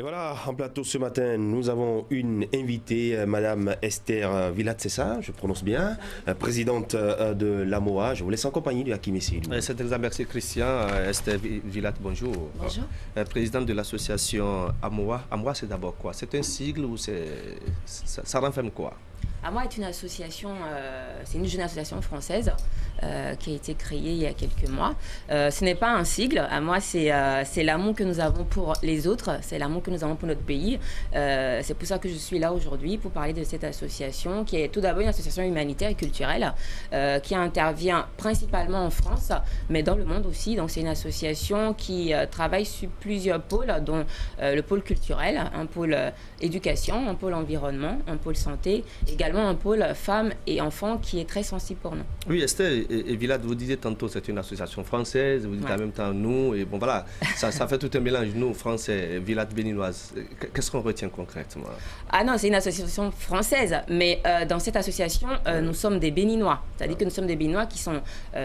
Et voilà, en plateau ce matin, nous avons une invitée, Madame Esther Vilat, c'est ça, je prononce bien, présidente de l'AMOA. Je vous laisse en compagnie de Hakim Essé. C'est exact, merci Christian. Esther Vilat, bonjour. Bonjour. Présidente de l'association AMOA. AMOA, c'est d'abord quoi? C'est un sigle ou ça renferme quoi? AMOA est une association, c'est une jeune association française qui a été créée il y a quelques mois. Ce n'est pas un sigle. AMOA, c'est l'amour que nous avons pour les autres, c'est l'amour que nous avons pour notre pays. C'est pour ça que je suis là aujourd'hui pour parler de cette association qui est tout d'abord une association humanitaire et culturelle qui intervient principalement en France, mais dans le monde aussi. Donc c'est une association qui travaille sur plusieurs pôles, dont le pôle culturel, un pôle éducation, un pôle environnement, un pôle santé, également un pôle femmes et enfants qui est très sensible pour nous. Oui, Esther et Vilat, vous disiez tantôt c'est une association française, vous dites en même temps nous, et bon voilà, ça fait tout un mélange, nous, français, Vilat béninoise. Qu'est-ce qu'on retient concrètement? Ah non, c'est une association française, mais dans cette association, nous sommes des Béninois. C'est-à-dire que nous sommes des Béninois qui sont,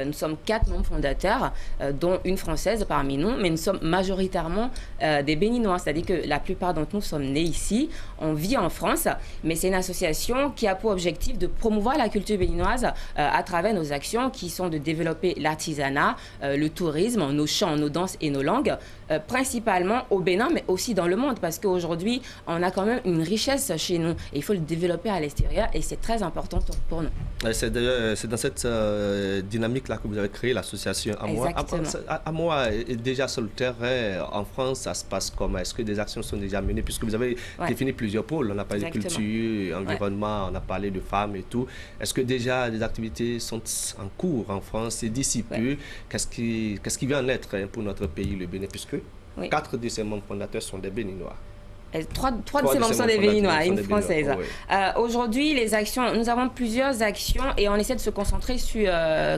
nous sommes 4 membres fondateurs, dont une française parmi nous, mais nous sommes majoritairement des Béninois. C'est-à-dire que la plupart d'entre nous sommes nés ici, on vit en France, mais c'est une association qui a pour objectif de promouvoir la culture béninoise à travers nos actions qui sont de développer l'artisanat, le tourisme, nos chants, nos danses et nos langues, principalement au Bénin, mais aussi dans le monde, parce qu'aujourd'hui, on a quand même une richesse chez nous et il faut le développer à l'extérieur et c'est très important pour nous. C'est dans cette dynamique-là que vous avez créé l'association AMOA. AMOA est déjà sur le terrain en France, ça se passe comment? Est-ce que des actions sont déjà menées? Puisque vous avez défini plusieurs pôles, on a parlé de culture, environnement, on a parlé de femmes et tout. Est-ce que déjà des activités sont en cours en France et d'ici peu, qu'est-ce qui va en être pour notre pays, le Bénin, puisque 4 de ses membres fondateurs sont des Béninois. 3 de ces membres sont des Béninois, une française. Aujourd'hui, les actions, nous avons plusieurs actions et on essaie de se concentrer sur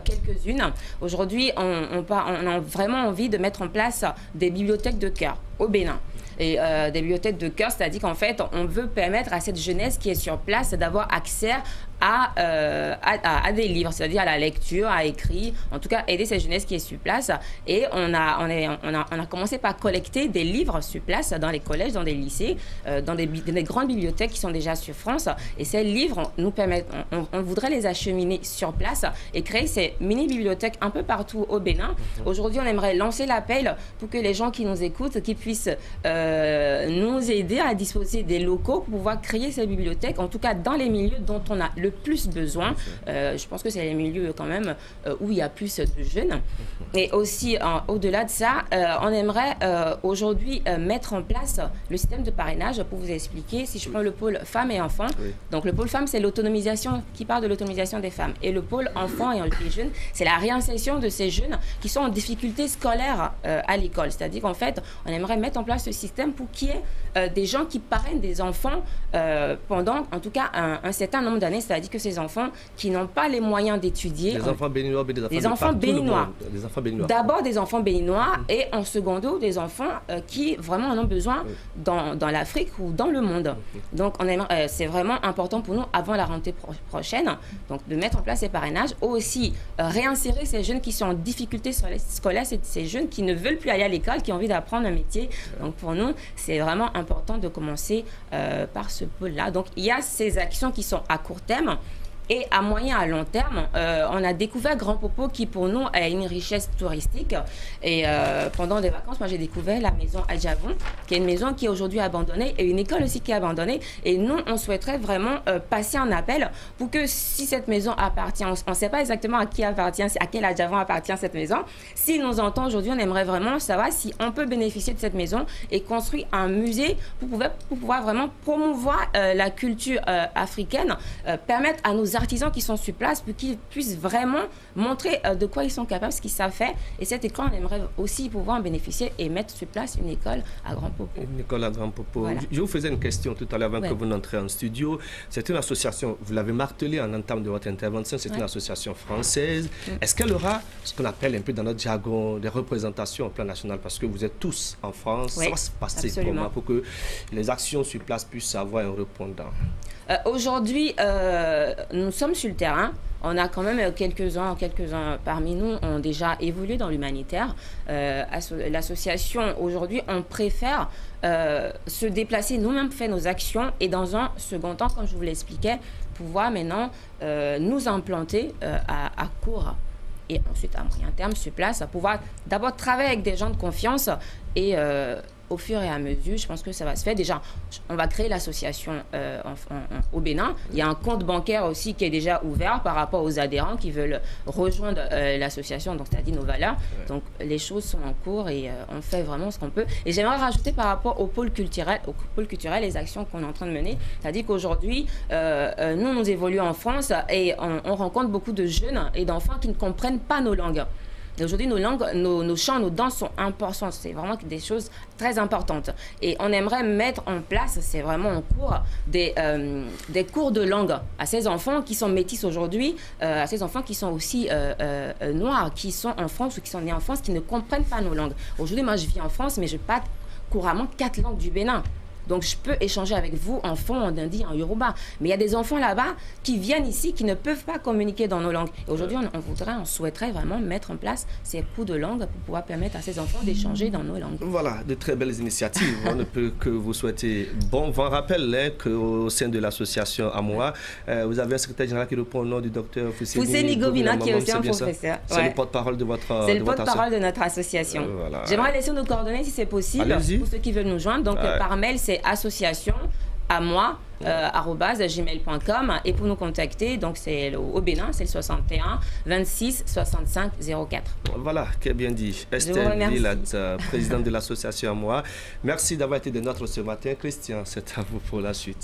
quelques-unes. Aujourd'hui, on a vraiment envie de mettre en place des bibliothèques de cœur au Bénin. Et des bibliothèques de cœur, c'est-à-dire qu'en fait, on veut permettre à cette jeunesse qui est sur place d'avoir accès à des livres, c'est-à-dire à la lecture, à écrire, en tout cas aider cette jeunesse qui est sur place. Et on a commencé par collecter des livres sur place dans les collèges, dans des lycées, dans des grandes bibliothèques qui sont déjà sur France. Et ces livres nous permettent, on voudrait les acheminer sur place et créer ces mini-bibliothèques un peu partout au Bénin. Aujourd'hui, on aimerait lancer l'appel pour que les gens qui nous écoutent, qui puissent nous aider à disposer des locaux pour pouvoir créer ces bibliothèques, en tout cas dans les milieux dont on a le plus besoin. Je pense que c'est les milieux quand même où il y a plus de jeunes. Et aussi, au-delà de ça, on aimerait aujourd'hui mettre en place le système de parrainage pour vous expliquer. Si je prends le pôle femmes et enfants, donc le pôle femmes, c'est l'autonomisation, qui parle de l'autonomisation des femmes. Et le pôle enfants et les jeunes, c'est la réinsertion de ces jeunes qui sont en difficulté scolaire à l'école. C'est-à-dire qu'en fait, on aimerait mettre en place ce système pour qu'il y ait des gens qui parrainent des enfants pendant, en tout cas, un certain nombre d'années. C'est-à-dire que ces enfants qui n'ont pas les moyens d'étudier... Des enfants béninois, des enfants béninois. D'abord des enfants béninois et en secondo des enfants qui vraiment en ont besoin dans l'Afrique ou dans le monde. Donc c'est vraiment important pour nous avant la rentrée prochaine donc de mettre en place ces parrainages. Aussi réinsérer ces jeunes qui sont en difficulté scolaire, ces jeunes qui ne veulent plus aller à l'école, qui ont envie d'apprendre un métier. Donc pour nous, c'est vraiment important de commencer par ce pôle-là. Donc il y a ces actions qui sont à court terme. Et à moyen, à long terme, on a découvert Grand Popo qui pour nous a une richesse touristique. Et pendant des vacances, moi j'ai découvert la maison Adjavon, qui est une maison qui est aujourd'hui abandonnée et une école aussi qui est abandonnée. Et nous, on souhaiterait vraiment passer un appel pour que si cette maison appartient, on ne sait pas exactement à qui appartient, à quel Adjavon appartient cette maison. Si nous entend aujourd'hui, on aimerait vraiment savoir si on peut bénéficier de cette maison et construire un musée pour pouvoir vraiment promouvoir la culture africaine, permettre à nos artisans qui sont sur place pour qu'ils puissent vraiment montrer de quoi ils sont capables, ce qu'ils savent faire. Et cette école, on aimerait aussi pouvoir en bénéficier et mettre sur place une école à Grand Popo. Une école à Grand Popo. Voilà. Je vous faisais une question tout à l'heure avant que vous n'entrez en studio. C'est une association, vous l'avez martelé en entame de votre intervention, c'est une association française. Est-ce qu'elle aura ce qu'on appelle un peu dans notre jargon des représentations au plan national? Parce que vous êtes tous en France, ça va se passer comment pour que les actions sur place puissent avoir un répondant? Aujourd'hui, nous nous sommes sur le terrain. On a quand même quelques-uns parmi nous ont déjà évolué dans l'humanitaire. L'association, aujourd'hui, on préfère se déplacer, nous-mêmes faire nos actions et dans un second temps, comme je vous l'expliquais, pouvoir maintenant nous implanter à court et ensuite à moyen terme sur place, à pouvoir d'abord travailler avec des gens de confiance et au fur et à mesure, je pense que ça va se faire. Déjà, on va créer l'association au Bénin. Il y a un compte bancaire aussi qui est déjà ouvert par rapport aux adhérents qui veulent rejoindre l'association, donc c'est-à-dire nos valeurs. Ouais. Donc les choses sont en cours et on fait vraiment ce qu'on peut. Et j'aimerais rajouter par rapport au pôle culturel, les actions qu'on est en train de mener. C'est-à-dire qu'aujourd'hui, nous évoluons en France et on rencontre beaucoup de jeunes et d'enfants qui ne comprennent pas nos langues. Aujourd'hui, nos langues, nos chants, nos danses sont importants. C'est vraiment des choses très importantes. Et on aimerait mettre en place, c'est vraiment en cours, des cours de langue à ces enfants qui sont métis aujourd'hui, à ces enfants qui sont aussi noirs, qui sont en France ou qui sont nés en France, qui ne comprennent pas nos langues. Aujourd'hui, moi, je vis en France, mais je parle couramment 4 langues du Bénin. Donc, je peux échanger avec vous en fon, en dindi, en yoruba. Mais il y a des enfants là-bas qui viennent ici, qui ne peuvent pas communiquer dans nos langues. Et aujourd'hui, on souhaiterait vraiment mettre en place ces cours de langue pour pouvoir permettre à ces enfants d'échanger dans nos langues. Voilà, de très belles initiatives. On ne peut que vous souhaiter bon vent. Rappelle qu'au sein de l'association AMOA, vous avez un secrétaire général qui répond au nom du docteur Fousseni Gobina, qui est aussi un professeur. C'est le porte-parole de votre association. C'est le porte-parole de notre association. Voilà. J'aimerais laisser nos coordonnées si c'est possible pour ceux qui veulent nous joindre. Donc, par mail, c'est association à moi @gmail.com et pour nous contacter, donc c'est au Bénin, c'est le 61 26 65 04. Voilà, qui est bien dit. Esther Villatte, présidente de l'association à moi. Merci d'avoir été de notre ce matin. Christian, c'est à vous pour la suite.